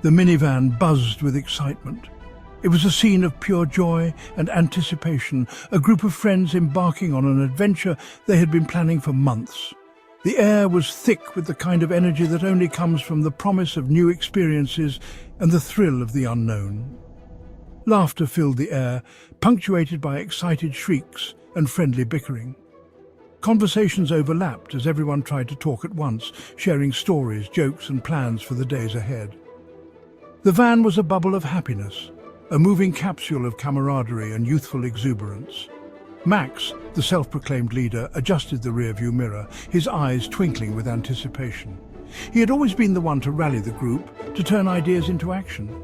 The minivan buzzed with excitement. It was a scene of pure joy and anticipation, a group of friends embarking on an adventure they had been planning for months. The air was thick with the kind of energy that only comes from the promise of new experiences and the thrill of the unknown. Laughter filled the air, punctuated by excited shrieks and friendly bickering. Conversations overlapped as everyone tried to talk at once, sharing stories, jokes and plans for the days ahead. The van was a bubble of happiness, a moving capsule of camaraderie and youthful exuberance. Max, the self-proclaimed leader, adjusted the rearview mirror, his eyes twinkling with anticipation. He had always been the one to rally the group, to turn ideas into action.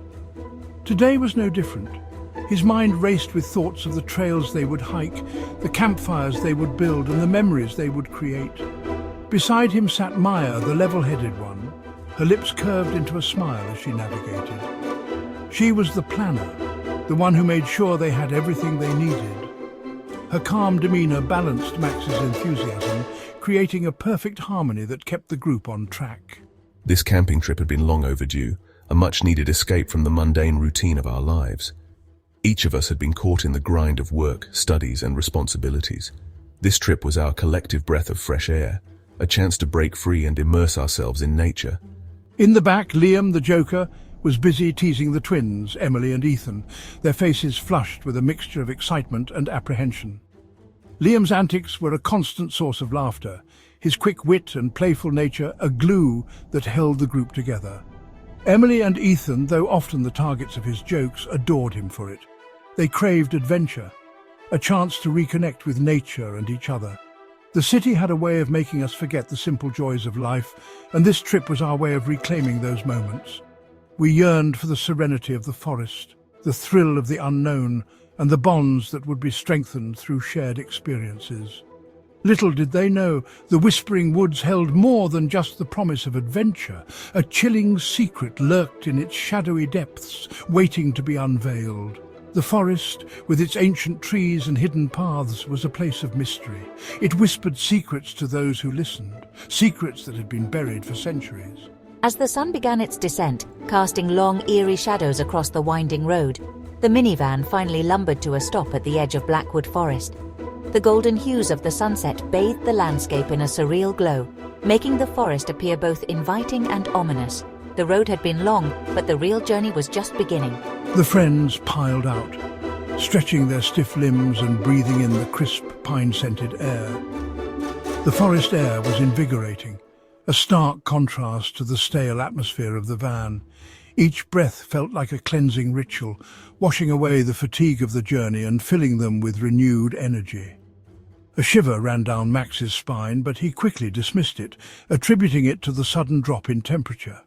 Today was no different. His mind raced with thoughts of the trails they would hike, the campfires they would build, and the memories they would create. Beside him sat Maya, the level-headed one, her lips curved into a smile as she navigated. She was the planner, the one who made sure they had everything they needed. Her calm demeanor balanced Max's enthusiasm, creating a perfect harmony that kept the group on track. This camping trip had been long overdue, a much-needed escape from the mundane routine of our lives. Each of us had been caught in the grind of work, studies, and responsibilities. This trip was our collective breath of fresh air, a chance to break free and immerse ourselves in nature. In the back, Liam, the Joker, was busy teasing the twins, Emily and Ethan, their faces flushed with a mixture of excitement and apprehension. Liam's antics were a constant source of laughter, his quick wit and playful nature a glue that held the group together. Emily and Ethan, though often the targets of his jokes, adored him for it. They craved adventure, a chance to reconnect with nature and each other. The city had a way of making us forget the simple joys of life, and this trip was our way of reclaiming those moments. We yearned for the serenity of the forest, the thrill of the unknown, and the bonds that would be strengthened through shared experiences. Little did they know, the Whispering Woods held more than just the promise of adventure. A chilling secret lurked in its shadowy depths, waiting to be unveiled. The forest, with its ancient trees and hidden paths, was a place of mystery. It whispered secrets to those who listened, secrets that had been buried for centuries. As the sun began its descent, casting long, eerie shadows across the winding road, the minivan finally lumbered to a stop at the edge of Blackwood Forest. The golden hues of the sunset bathed the landscape in a surreal glow, making the forest appear both inviting and ominous. The road had been long, but the real journey was just beginning. The friends piled out, stretching their stiff limbs and breathing in the crisp, pine-scented air. The forest air was invigorating, a stark contrast to the stale atmosphere of the van. Each breath felt like a cleansing ritual, washing away the fatigue of the journey and filling them with renewed energy. A shiver ran down Max's spine, but he quickly dismissed it, attributing it to the sudden drop in temperature.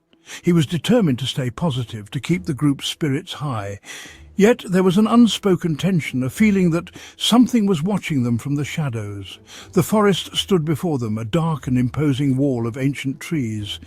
He was determined to stay positive, to keep the group's spirits high. Yet there was an unspoken tension, a feeling that something was watching them from the shadows. The forest stood before them, a dark and imposing wall of ancient trees.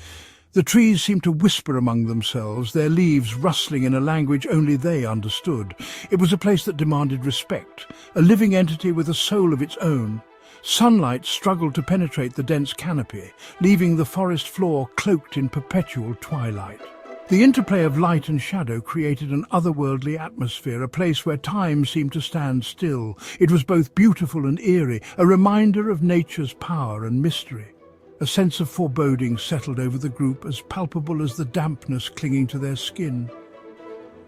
The trees seemed to whisper among themselves, their leaves rustling in a language only they understood. It was a place that demanded respect, a living entity with a soul of its own. Sunlight struggled to penetrate the dense canopy, leaving the forest floor cloaked in perpetual twilight. The interplay of light and shadow created an otherworldly atmosphere, a place where time seemed to stand still. It was both beautiful and eerie, a reminder of nature's power and mystery. A sense of foreboding settled over the group, as palpable as the dampness clinging to their skin.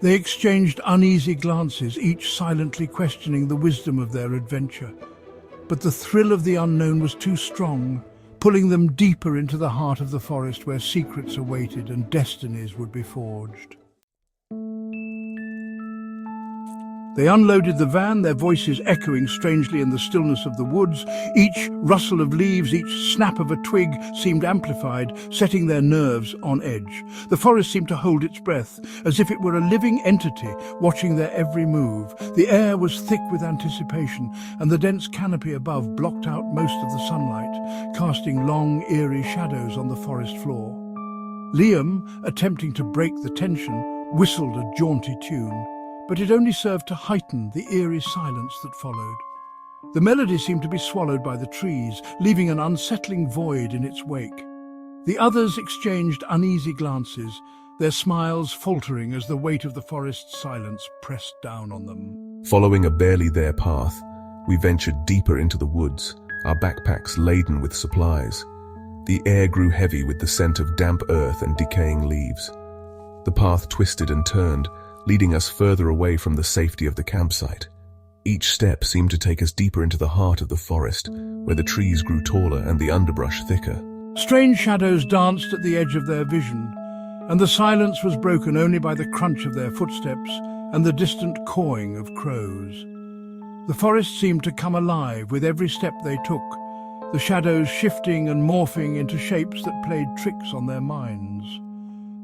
They exchanged uneasy glances, each silently questioning the wisdom of their adventure. But the thrill of the unknown was too strong, pulling them deeper into the heart of the forest where secrets awaited and destinies would be forged. They unloaded the van, their voices echoing strangely in the stillness of the woods. Each rustle of leaves, each snap of a twig seemed amplified, setting their nerves on edge. The forest seemed to hold its breath, as if it were a living entity watching their every move. The air was thick with anticipation, and the dense canopy above blocked out most of the sunlight, casting long, eerie shadows on the forest floor. Liam, attempting to break the tension, whistled a jaunty tune, but it only served to heighten the eerie silence that followed. The melody seemed to be swallowed by the trees, leaving an unsettling void in its wake. The others exchanged uneasy glances, their smiles faltering as the weight of the forest's silence pressed down on them. Following a barely there path, we ventured deeper into the woods, our backpacks laden with supplies. The air grew heavy with the scent of damp earth and decaying leaves. The path twisted and turned, leading us further away from the safety of the campsite. Each step seemed to take us deeper into the heart of the forest, where the trees grew taller and the underbrush thicker. Strange shadows danced at the edge of their vision, and the silence was broken only by the crunch of their footsteps and the distant cawing of crows. The forest seemed to come alive with every step they took, the shadows shifting and morphing into shapes that played tricks on their minds.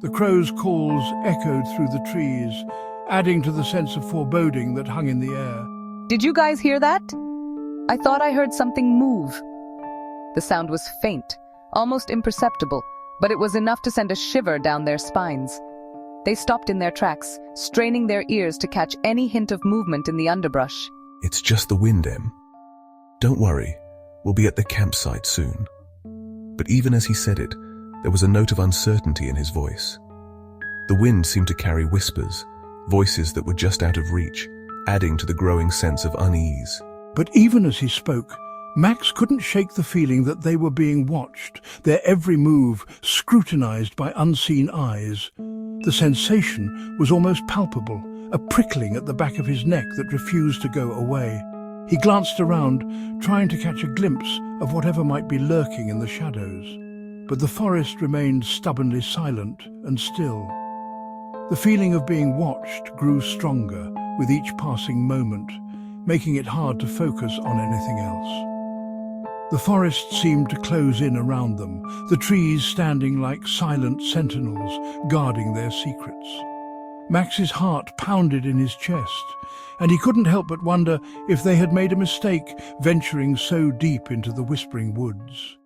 The crows' calls echoed through the trees, adding to the sense of foreboding that hung in the air. Did you guys hear that? I thought I heard something move. The sound was faint, almost imperceptible, but it was enough to send a shiver down their spines. They stopped in their tracks, straining their ears to catch any hint of movement in the underbrush. It's just the wind, Em. Don't worry, we'll be at the campsite soon. But even as he said it, there was a note of uncertainty in his voice. The wind seemed to carry whispers, voices that were just out of reach, adding to the growing sense of unease. But even as he spoke, Max couldn't shake the feeling that they were being watched, their every move scrutinized by unseen eyes. The sensation was almost palpable, a prickling at the back of his neck that refused to go away. He glanced around, trying to catch a glimpse of whatever might be lurking in the shadows. But the forest remained stubbornly silent and still. The feeling of being watched grew stronger with each passing moment, making it hard to focus on anything else. The forest seemed to close in around them, the trees standing like silent sentinels guarding their secrets. Max's heart pounded in his chest, and he couldn't help but wonder if they had made a mistake venturing so deep into the whispering woods.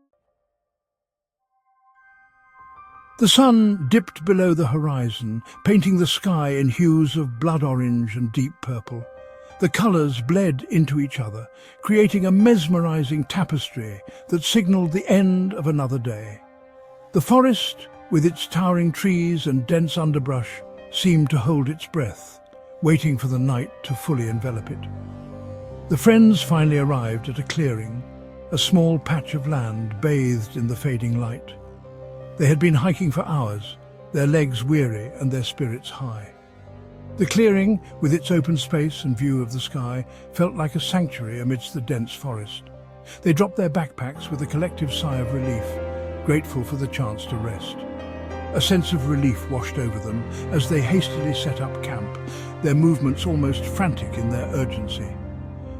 The sun dipped below the horizon, painting the sky in hues of blood orange and deep purple. The colours bled into each other, creating a mesmerizing tapestry that signalled the end of another day. The forest, with its towering trees and dense underbrush, seemed to hold its breath, waiting for the night to fully envelop it. The friends finally arrived at a clearing, a small patch of land bathed in the fading light. They had been hiking for hours, their legs weary and their spirits high. The clearing, with its open space and view of the sky, felt like a sanctuary amidst the dense forest. They dropped their backpacks with a collective sigh of relief, grateful for the chance to rest. A sense of relief washed over them as they hastily set up camp, their movements almost frantic in their urgency.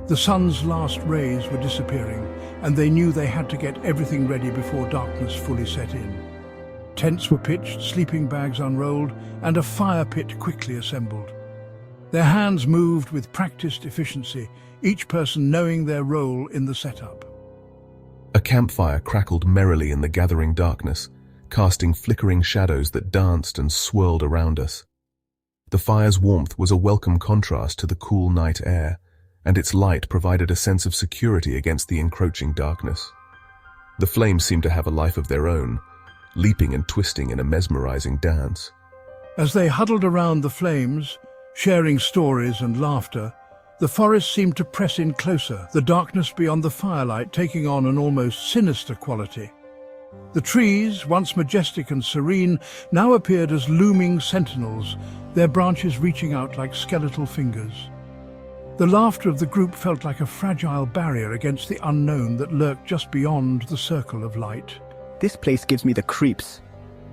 The sun's last rays were disappearing, and they knew they had to get everything ready before darkness fully set in. Tents were pitched, sleeping bags unrolled, and a fire pit quickly assembled. Their hands moved with practiced efficiency, each person knowing their role in the setup. A campfire crackled merrily in the gathering darkness, casting flickering shadows that danced and swirled around us. The fire's warmth was a welcome contrast to the cool night air, and its light provided a sense of security against the encroaching darkness. The flames seemed to have a life of their own, leaping and twisting in a mesmerizing dance. As they huddled around the flames, sharing stories and laughter, the forest seemed to press in closer, the darkness beyond the firelight taking on an almost sinister quality. The trees, once majestic and serene, now appeared as looming sentinels, their branches reaching out like skeletal fingers. The laughter of the group felt like a fragile barrier against the unknown that lurked just beyond the circle of light. This place gives me the creeps.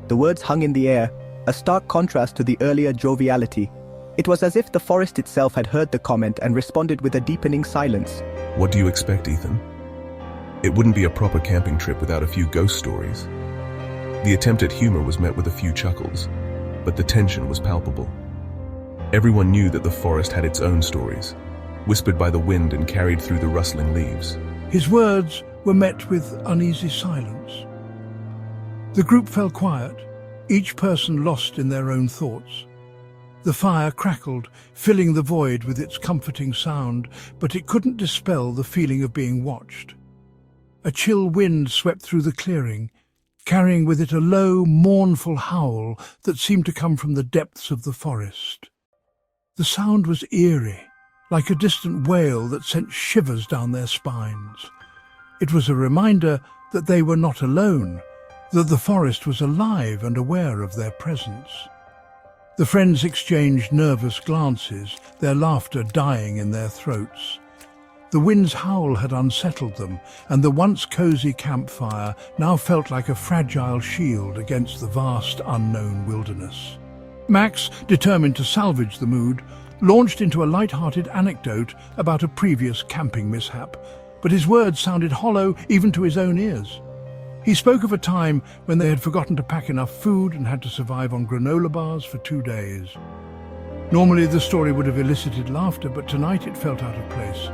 The words hung in the air, a stark contrast to the earlier joviality. It was as if the forest itself had heard the comment and responded with a deepening silence. What do you expect, Ethan? It wouldn't be a proper camping trip without a few ghost stories. The attempt at humor was met with a few chuckles, but the tension was palpable. Everyone knew that the forest had its own stories, whispered by the wind and carried through the rustling leaves. His words were met with uneasy silence. The group fell quiet, each person lost in their own thoughts. The fire crackled, filling the void with its comforting sound, but it couldn't dispel the feeling of being watched. A chill wind swept through the clearing, carrying with it a low, mournful howl that seemed to come from the depths of the forest. The sound was eerie, like a distant wail that sent shivers down their spines. It was a reminder that they were not alone, that the forest was alive and aware of their presence. The friends exchanged nervous glances, their laughter dying in their throats. The wind's howl had unsettled them, and the once cosy campfire now felt like a fragile shield against the vast unknown wilderness. Max, determined to salvage the mood, launched into a light-hearted anecdote about a previous camping mishap, but his words sounded hollow even to his own ears. He spoke of a time when they had forgotten to pack enough food and had to survive on granola bars for 2 days. Normally the story would have elicited laughter, but tonight it felt out of place.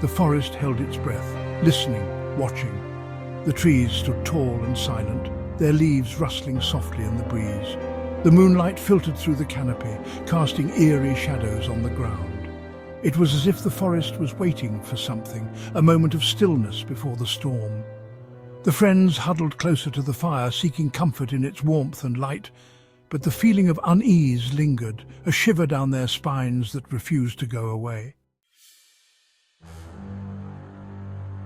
The forest held its breath, listening, watching. The trees stood tall and silent, their leaves rustling softly in the breeze. The moonlight filtered through the canopy, casting eerie shadows on the ground. It was as if the forest was waiting for something, a moment of stillness before the storm. The friends huddled closer to the fire, seeking comfort in its warmth and light, but the feeling of unease lingered, a shiver down their spines that refused to go away.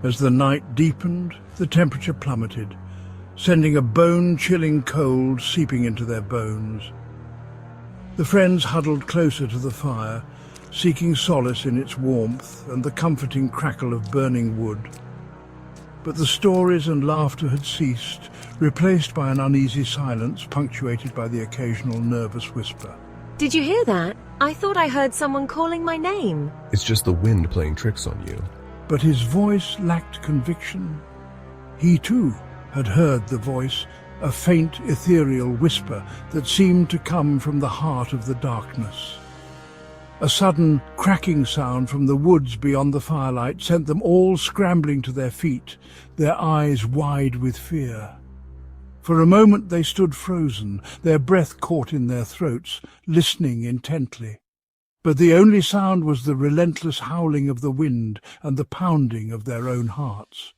As the night deepened, the temperature plummeted, sending a bone-chilling cold seeping into their bones. The friends huddled closer to the fire, seeking solace in its warmth and the comforting crackle of burning wood. But the stories and laughter had ceased, replaced by an uneasy silence punctuated by the occasional nervous whisper. Did you hear that? I thought I heard someone calling my name. It's just the wind playing tricks on you. But his voice lacked conviction. He too had heard the voice, a faint ethereal whisper that seemed to come from the heart of the darkness. A sudden cracking sound from the woods beyond the firelight sent them all scrambling to their feet, their eyes wide with fear. For a moment they stood frozen, their breath caught in their throats, listening intently. But the only sound was the relentless howling of the wind and the pounding of their own hearts.